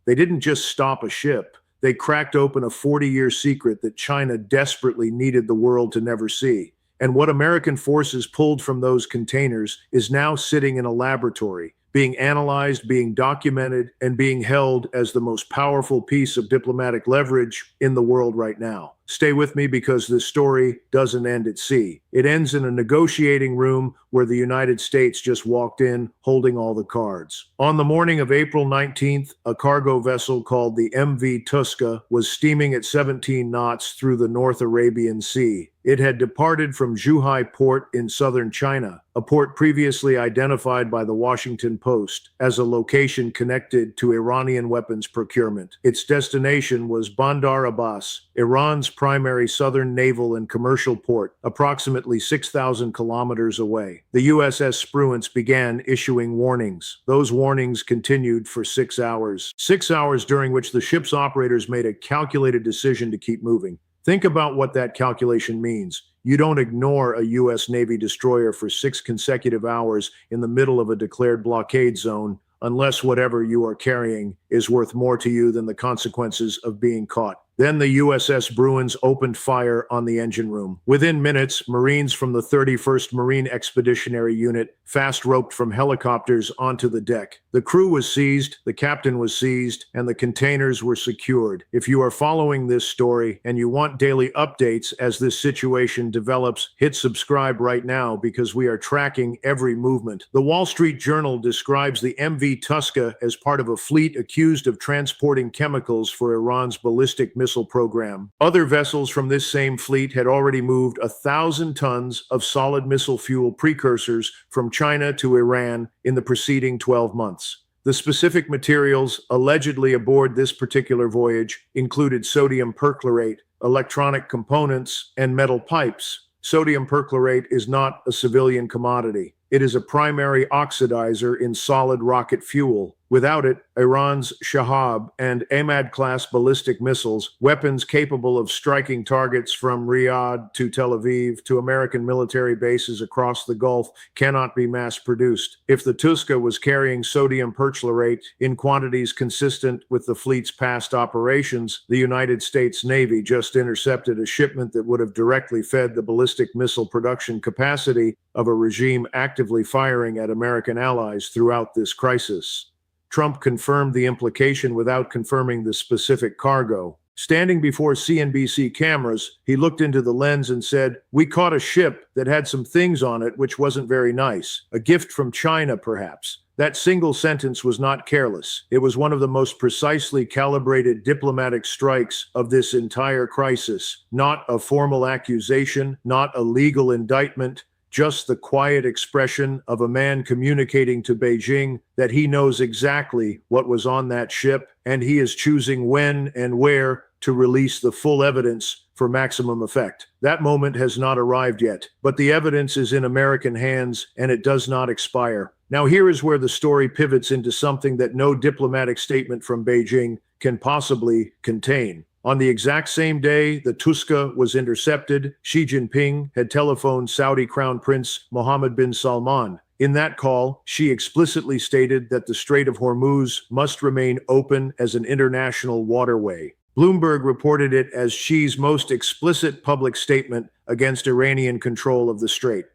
They didn't just stop a ship. They cracked open a 40-year secret that China desperately needed the world to never see. And what American forces pulled from those containers is now sitting in a laboratory, being analyzed, being documented, and being held as the most powerful piece of diplomatic leverage in the world right now. Stay with me because this story doesn't end at sea. It ends in a negotiating room where the United States just walked in holding all the cards. On the morning of April 19th, a cargo vessel called the MV Touska was steaming at 17 knots through the North Arabian Sea. It had departed from Zhuhai port in southern China, a port previously identified by the Washington Post as a location connected to Iranian weapons procurement. Its destination was Bandar Abbas, Iran's primary southern naval and commercial port, approximately 6,000 kilometers away. The USS Spruance began issuing warnings. Those warnings continued for 6 hours. 6 hours during which the ship's operators made a calculated decision to keep moving. Think about what that calculation means. You don't ignore a U.S. Navy destroyer for 6 consecutive hours in the middle of a declared blockade zone unless whatever you are carrying is worth more to you than the consequences of being caught. Then the USS Spruance opened fire on the engine room. Within minutes, Marines from the 31st Marine Expeditionary Unit fast-roped from helicopters onto the deck. The crew was seized, the captain was seized, and the containers were secured. If you are following this story and you want daily updates as this situation develops, hit subscribe right now because we are tracking every movement. The Wall Street Journal describes the MV Touska as part of a fleet accused of transporting chemicals for Iran's ballistic missile program. Other vessels from this same fleet had already moved 1,000 tons of solid missile fuel precursors from China to Iran in the preceding 12 months. The specific materials allegedly aboard this particular voyage included sodium perchlorate, electronic components, and metal pipes. Sodium perchlorate is not a civilian commodity. It is a primary oxidizer in solid rocket fuel. Without it, Iran's Shahab and Ahmad-class ballistic missiles, weapons capable of striking targets from Riyadh to Tel Aviv to American military bases across the Gulf, cannot be mass-produced. If the Touska was carrying sodium perchlorate in quantities consistent with the fleet's past operations, the United States Navy just intercepted a shipment that would have directly fed the ballistic missile production capacity of a regime actively firing at American allies throughout this crisis. Trump confirmed the implication without confirming the specific cargo. Standing before CNBC cameras, he looked into the lens and said, "We caught a ship that had some things on it which wasn't very nice. A gift from China, perhaps." That single sentence was not careless. It was one of the most precisely calibrated diplomatic strikes of this entire crisis. Not a formal accusation, not a legal indictment, just the quiet expression of a man communicating to Beijing that he knows exactly what was on that ship, and he is choosing when and where to release the full evidence for maximum effect. That moment has not arrived yet, but the evidence is in American hands and it does not expire. Now here is where the story pivots into something that no diplomatic statement from Beijing can possibly contain. On the exact same day the Touska was intercepted, Xi Jinping had telephoned Saudi Crown Prince Mohammed bin Salman. In that call, Xi explicitly stated that the Strait of Hormuz must remain open as an international waterway. Bloomberg reported it as Xi's most explicit public statement against Iranian control of the strait.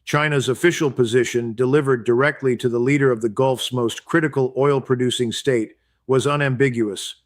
China's official position, delivered directly to the leader of the Gulf's most critical oil-producing state, was unambiguous.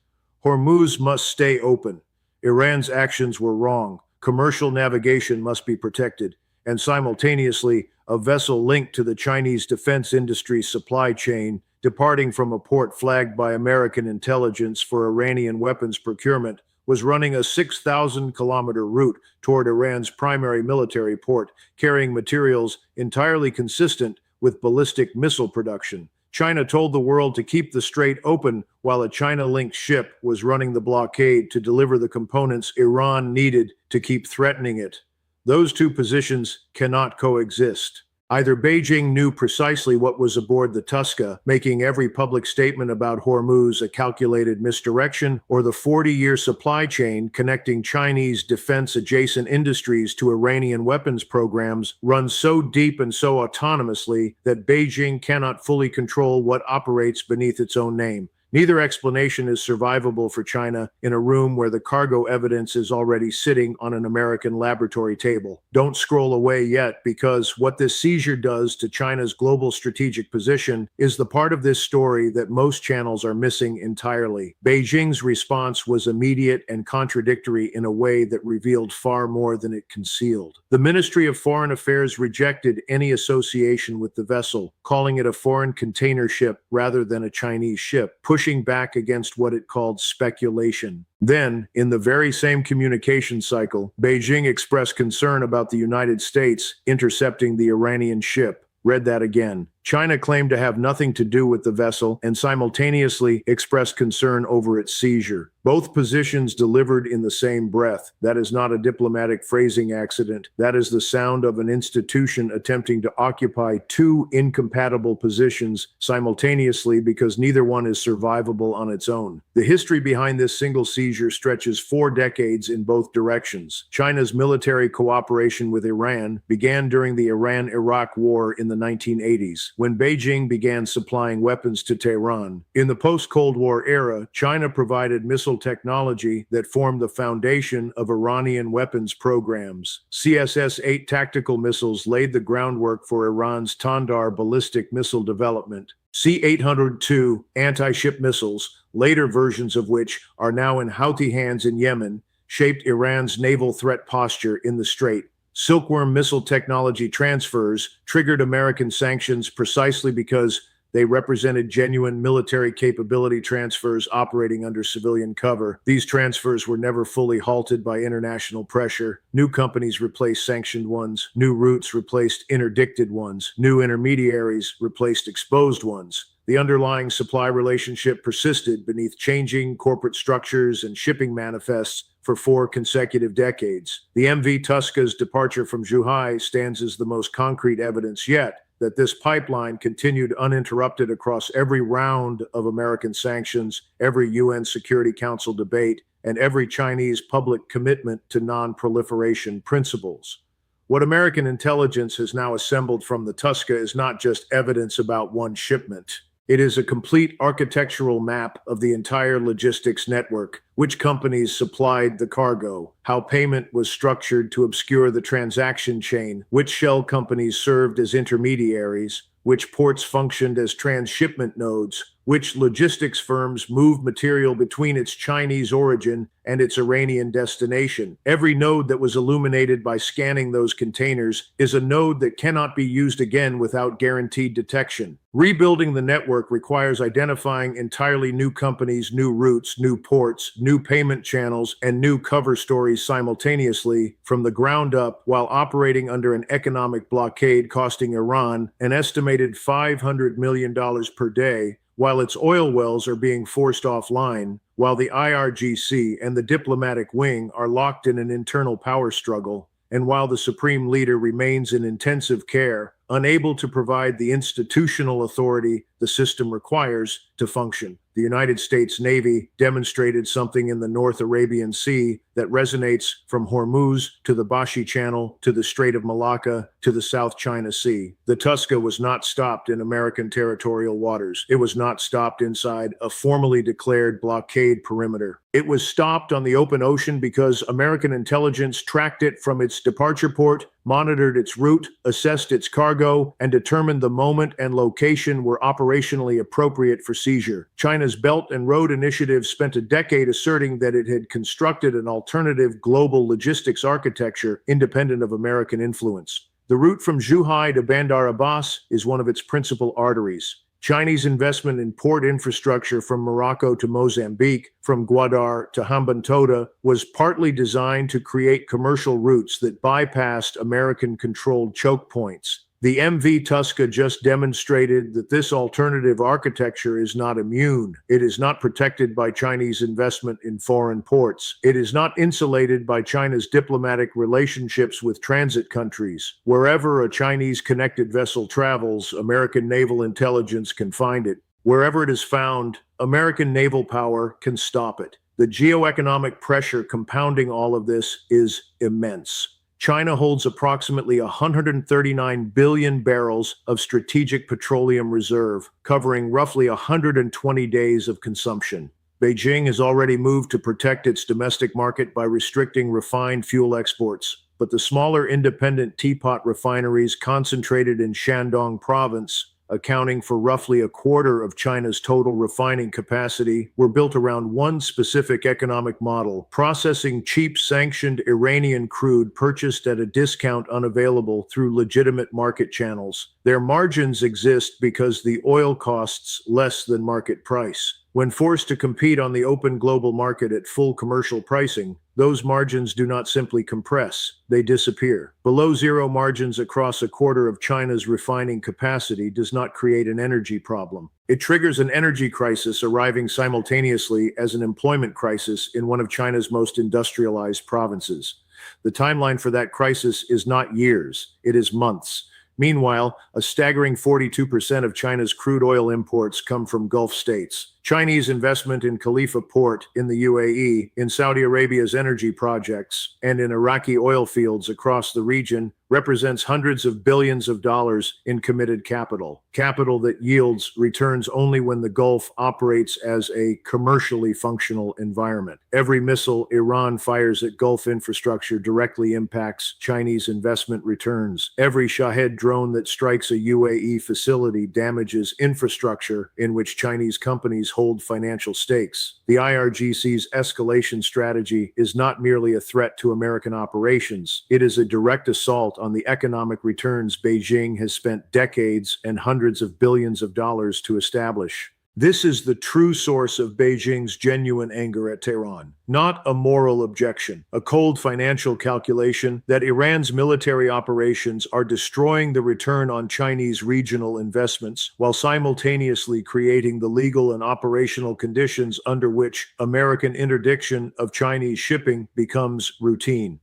Hormuz must stay open. Iran's actions were wrong. Commercial navigation must be protected. And simultaneously, a vessel linked to the Chinese defense industry supply chain, departing from a port flagged by American intelligence for Iranian weapons procurement, was running a 6,000-kilometer route toward Iran's primary military port, carrying materials entirely consistent with ballistic missile production. China told the world to keep the strait open while a China-linked ship was running the blockade to deliver the components Iran needed to keep threatening it. Those two positions cannot coexist. Either Beijing knew precisely what was aboard the Touska, making every public statement about Hormuz a calculated misdirection, or the 40-year supply chain connecting Chinese defense-adjacent industries to Iranian weapons programs runs so deep and so autonomously that Beijing cannot fully control what operates beneath its own name. Neither explanation is survivable for China in a room where the cargo evidence is already sitting on an American laboratory table. Don't scroll away yet, because what this seizure does to China's global strategic position is the part of this story that most channels are missing entirely. Beijing's response was immediate and contradictory in a way that revealed far more than it concealed. The Ministry of Foreign Affairs rejected any association with the vessel, calling it a foreign container ship rather than a Chinese ship, pushing back against what it called speculation. Then, in the very same communication cycle, Beijing expressed concern about the United States intercepting the Iranian ship. Read that again. China claimed to have nothing to do with the vessel and simultaneously expressed concern over its seizure. Both positions delivered in the same breath. That is not a diplomatic phrasing accident. That is the sound of an institution attempting to occupy two incompatible positions simultaneously because neither one is survivable on its own. The history behind this single seizure stretches 4 decades in both directions. China's military cooperation with Iran began during the Iran-Iraq War in the 1980s. When Beijing began supplying weapons to Tehran. In the post-Cold War era, China provided missile technology that formed the foundation of Iranian weapons programs. CSS-8 tactical missiles laid the groundwork for Iran's Bandar ballistic missile development. C-802 anti-ship missiles, later versions of which are now in Houthi hands in Yemen, shaped Iran's naval threat posture in the Strait. Silkworm missile technology transfers triggered American sanctions precisely because they represented genuine military capability transfers operating under civilian cover. These transfers were never fully halted by international pressure. New companies replaced sanctioned ones. New routes replaced interdicted ones. New intermediaries replaced exposed ones. The underlying supply relationship persisted beneath changing corporate structures and shipping manifests for 4 consecutive decades. The MV Touska's departure from Zhuhai stands as the most concrete evidence yet that this pipeline continued uninterrupted across every round of American sanctions, every UN Security Council debate, and every Chinese public commitment to non-proliferation principles. What American intelligence has now assembled from the Touska is not just evidence about one shipment. It is a complete architectural map of the entire logistics network, which companies supplied the cargo, how payment was structured to obscure the transaction chain, which shell companies served as intermediaries, which ports functioned as transshipment nodes, which logistics firms moved material between its Chinese origin and its Iranian destination. Every node that was illuminated by scanning those containers is a node that cannot be used again without guaranteed detection. Rebuilding the network requires identifying entirely new companies, new routes, new ports, new payment channels, and new cover stories simultaneously from the ground up while operating under an economic blockade costing Iran an estimated $500 million per day, while its oil wells are being forced offline, while the IRGC and the diplomatic wing are locked in an internal power struggle, and while the supreme leader remains in intensive care, unable to provide the institutional authority the system requires to function. The United States Navy demonstrated something in the North Arabian Sea that resonates from Hormuz to the Bashi Channel to the Strait of Malacca to the South China Sea. The Touska was not stopped in American territorial waters. It was not stopped inside a formally declared blockade perimeter. It was stopped on the open ocean because American intelligence tracked it from its departure port, monitored its route, assessed its cargo, and determined the moment and location were operationally appropriate for seizure. China's Belt and Road Initiative spent a decade asserting that it had constructed an alternative global logistics architecture independent of American influence. The route from Zhuhai to Bandar Abbas is one of its principal arteries. Chinese investment in port infrastructure from Morocco to Mozambique, from Gwadar to Hambantota, was partly designed to create commercial routes that bypassed American-controlled choke points. The MV Touska just demonstrated that this alternative architecture is not immune. It is not protected by Chinese investment in foreign ports. It is not insulated by China's diplomatic relationships with transit countries. Wherever a Chinese-connected vessel travels, American naval intelligence can find it. Wherever it is found, American naval power can stop it. The geoeconomic pressure compounding all of this is immense. China holds approximately 139 billion barrels of strategic petroleum reserve, covering roughly 120 days of consumption. Beijing has already moved to protect its domestic market by restricting refined fuel exports, but the smaller independent teapot refineries concentrated in Shandong province, accounting for roughly a quarter of China's total refining capacity, were built around one specific economic model: processing cheap sanctioned Iranian crude purchased at a discount unavailable through legitimate market channels. Their margins exist because the oil costs less than market price. When forced to compete on the open global market at full commercial pricing, those margins do not simply compress, they disappear. Below zero margins across a quarter of China's refining capacity does not create an energy problem. It triggers an energy crisis arriving simultaneously as an employment crisis in one of China's most industrialized provinces. The timeline for that crisis is not years, it is months. Meanwhile, a staggering 42% of China's crude oil imports come from Gulf states. Chinese investment in Khalifa Port in the UAE, in Saudi Arabia's energy projects, and in Iraqi oil fields across the region represents hundreds of billions of dollars in committed capital. Capital that yields returns only when the Gulf operates as a commercially functional environment. Every missile Iran fires at Gulf infrastructure directly impacts Chinese investment returns. Every Shahed drone that strikes a UAE facility damages infrastructure in which Chinese companies hold financial stakes. The IRGC's escalation strategy is not merely a threat to American operations. It is a direct assault on the economic returns Beijing has spent decades and hundreds of billions of dollars to establish. This is the true source of Beijing's genuine anger at Tehran, not a moral objection, a cold financial calculation that Iran's military operations are destroying the return on Chinese regional investments while simultaneously creating the legal and operational conditions under which American interdiction of Chinese shipping becomes routine.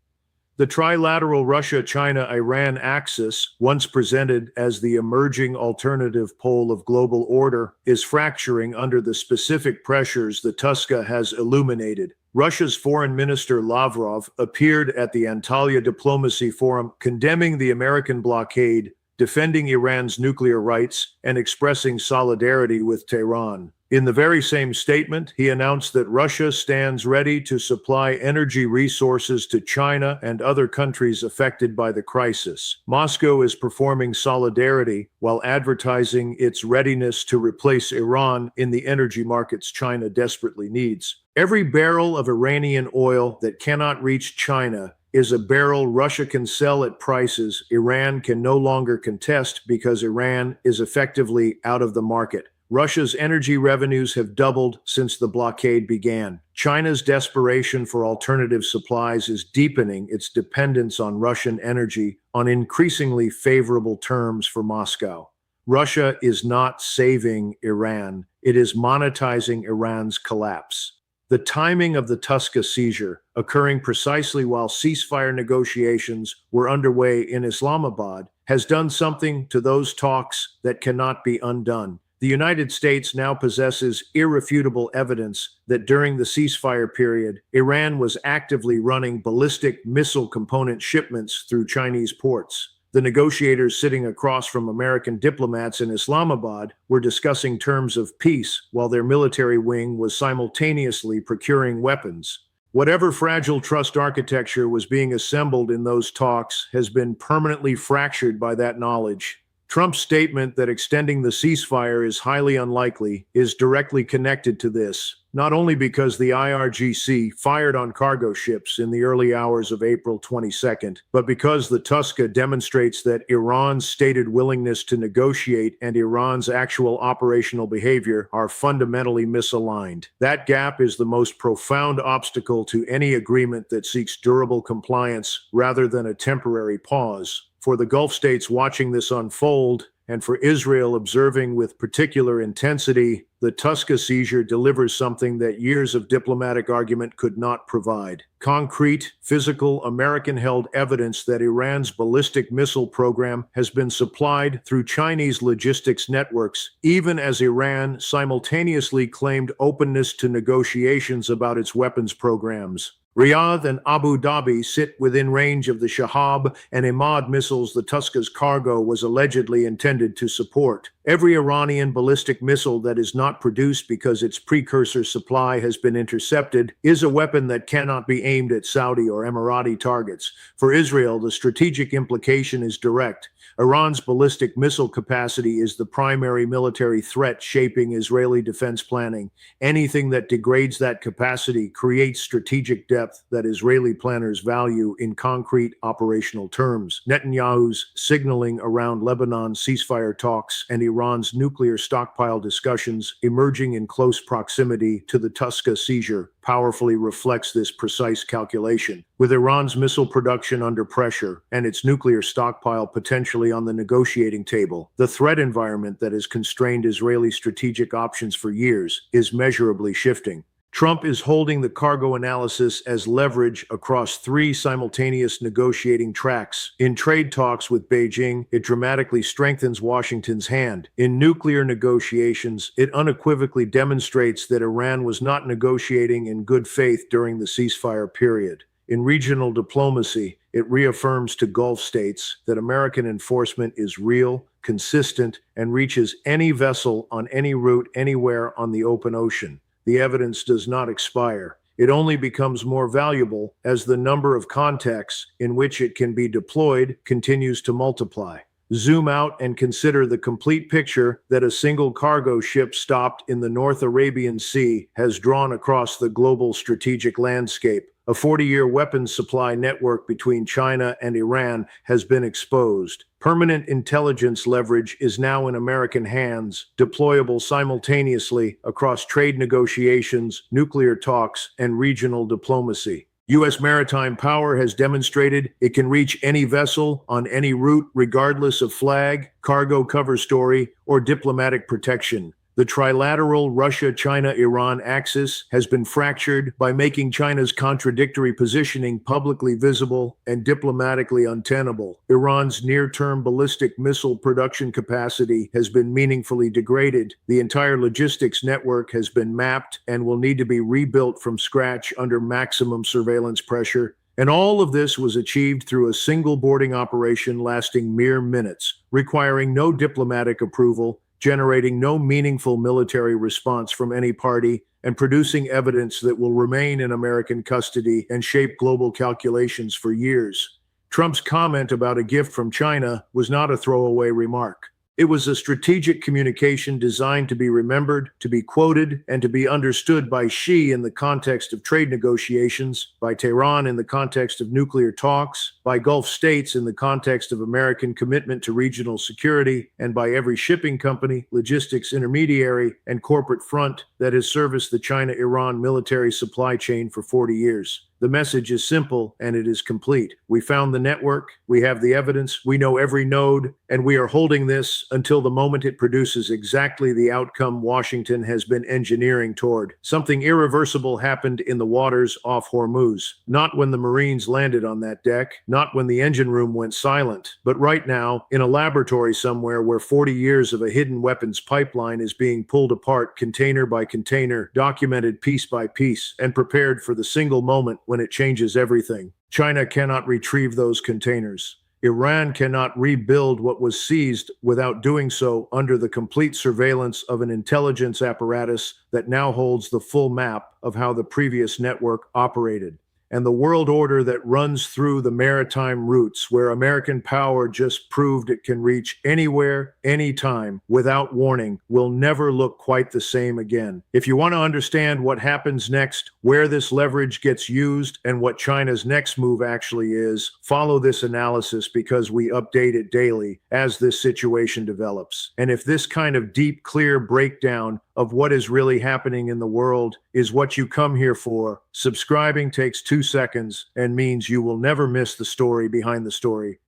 The trilateral Russia-China-Iran axis, once presented as the emerging alternative pole of global order, is fracturing under the specific pressures the Touska has illuminated. Russia's Foreign Minister Lavrov appeared at the Antalya Diplomacy Forum condemning the American blockade, defending Iran's nuclear rights, and expressing solidarity with Tehran. In the very same statement, he announced that Russia stands ready to supply energy resources to China and other countries affected by the crisis. Moscow is performing solidarity while advertising its readiness to replace Iran in the energy markets China desperately needs. Every barrel of Iranian oil that cannot reach China is a barrel Russia can sell at prices Iran can no longer contest because Iran is effectively out of the market. Russia's energy revenues have doubled since the blockade began. China's desperation for alternative supplies is deepening its dependence on Russian energy on increasingly favorable terms for Moscow. Russia is not saving Iran, it is monetizing Iran's collapse. The timing of the Touska seizure, occurring precisely while ceasefire negotiations were underway in Islamabad, has done something to those talks that cannot be undone. The United States now possesses irrefutable evidence that during the ceasefire period, Iran was actively running ballistic missile component shipments through Chinese ports. The negotiators sitting across from American diplomats in Islamabad were discussing terms of peace while their military wing was simultaneously procuring weapons. Whatever fragile trust architecture was being assembled in those talks has been permanently fractured by that knowledge. Trump's statement that extending the ceasefire is highly unlikely is directly connected to this, not only because the IRGC fired on cargo ships in the early hours of April 22nd, but because the Touska demonstrates that Iran's stated willingness to negotiate and Iran's actual operational behavior are fundamentally misaligned. That gap is the most profound obstacle to any agreement that seeks durable compliance rather than a temporary pause. For the Gulf states watching this unfold, and for Israel observing with particular intensity, the Touska seizure delivers something that years of diplomatic argument could not provide: concrete, physical, American-held evidence that Iran's ballistic missile program has been supplied through Chinese logistics networks, even as Iran simultaneously claimed openness to negotiations about its weapons programs. Riyadh and Abu Dhabi sit within range of the Shahab and Imad missiles the Touska's cargo was allegedly intended to support. Every Iranian ballistic missile that is not produced because its precursor supply has been intercepted is a weapon that cannot be aimed at Saudi or Emirati targets. For Israel, the strategic implication is direct. Iran's ballistic missile capacity is the primary military threat shaping Israeli defense planning. Anything that degrades that capacity creates strategic depth that Israeli planners value in concrete operational terms. Netanyahu's signaling around Lebanon's ceasefire talks and Iran's nuclear stockpile discussions emerging in close proximity to the Touska seizure powerfully reflects this precise calculation. With Iran's missile production under pressure and its nuclear stockpile potentially on the negotiating table, the threat environment that has constrained Israeli strategic options for years is measurably shifting. Trump is holding the cargo analysis as leverage across three simultaneous negotiating tracks. In trade talks with Beijing, it dramatically strengthens Washington's hand. In nuclear negotiations, it unequivocally demonstrates that Iran was not negotiating in good faith during the ceasefire period. In regional diplomacy, it reaffirms to Gulf states that American enforcement is real, consistent, and reaches any vessel on any route anywhere on the open ocean. The evidence does not expire. It only becomes more valuable as the number of contexts in which it can be deployed continues to multiply. Zoom out and consider the complete picture that a single cargo ship stopped in the North Arabian Sea has drawn across the global strategic landscape. A 40-year weapons supply network between China and Iran has been exposed. Permanent intelligence leverage is now in American hands, deployable simultaneously across trade negotiations, nuclear talks, and regional diplomacy. U.S. maritime power has demonstrated it can reach any vessel on any route, regardless of flag, cargo cover story, or diplomatic protection. The trilateral Russia-China-Iran axis has been fractured by making China's contradictory positioning publicly visible and diplomatically untenable. Iran's near-term ballistic missile production capacity has been meaningfully degraded. The entire logistics network has been mapped and will need to be rebuilt from scratch under maximum surveillance pressure. And all of this was achieved through a single boarding operation lasting mere minutes, requiring no diplomatic approval, generating no meaningful military response from any party, and producing evidence that will remain in American custody and shape global calculations for years. Trump's comment about a gift from China was not a throwaway remark. It was a strategic communication designed to be remembered, to be quoted, and to be understood by Xi in the context of trade negotiations, by Tehran in the context of nuclear talks, by Gulf states in the context of American commitment to regional security, and by every shipping company, logistics intermediary, and corporate front that has serviced the China-Iran military supply chain for 40 years. The message is simple and it is complete. We found the network, we have the evidence, we know every node, and we are holding this until the moment it produces exactly the outcome Washington has been engineering toward. Something irreversible happened in the waters off Hormuz. Not when the Marines landed on that deck, not when the engine room went silent, but right now in a laboratory somewhere where 40 years of a hidden weapons pipeline is being pulled apart container by container, documented piece by piece, and prepared for the single moment when it changes everything. China cannot retrieve those containers. Iran cannot rebuild what was seized without doing so under the complete surveillance of an intelligence apparatus that now holds the full map of how the previous network operated. And the world order that runs through the maritime routes where American power just proved it can reach anywhere, anytime, without warning, will never look quite the same again. If you want to understand what happens next, where this leverage gets used, and what China's next move actually is, follow this analysis because we update it daily as this situation develops. And if this kind of deep, clear breakdown of what is really happening in the world is what you come here for, subscribing takes 2 seconds and means you will never miss the story behind the story.